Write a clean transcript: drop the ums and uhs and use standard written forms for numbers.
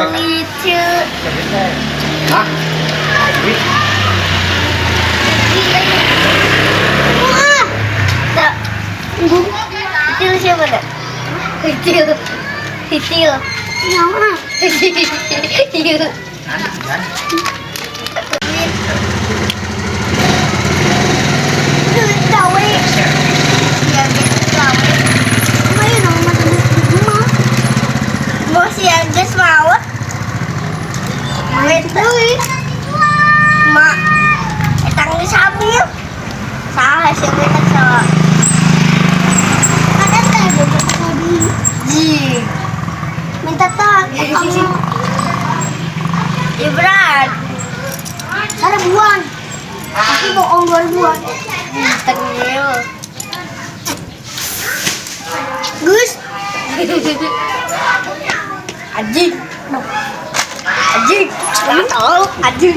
lucu. Hah? Wah. Tak. Itu siapa dah? Itu. Nama. Itu. Cawe. Ya, cawe. Main nama rumah. Bos ya, guys mau. Itu. Mak. Tanggi sambil. Salah sih benar salah. Ada teh tadi. Ji. Minta tak. Ibran. Ada buan. Tapi bohong 2000-an. Tengil. Gus. Aji. Aji. Tahu Aji.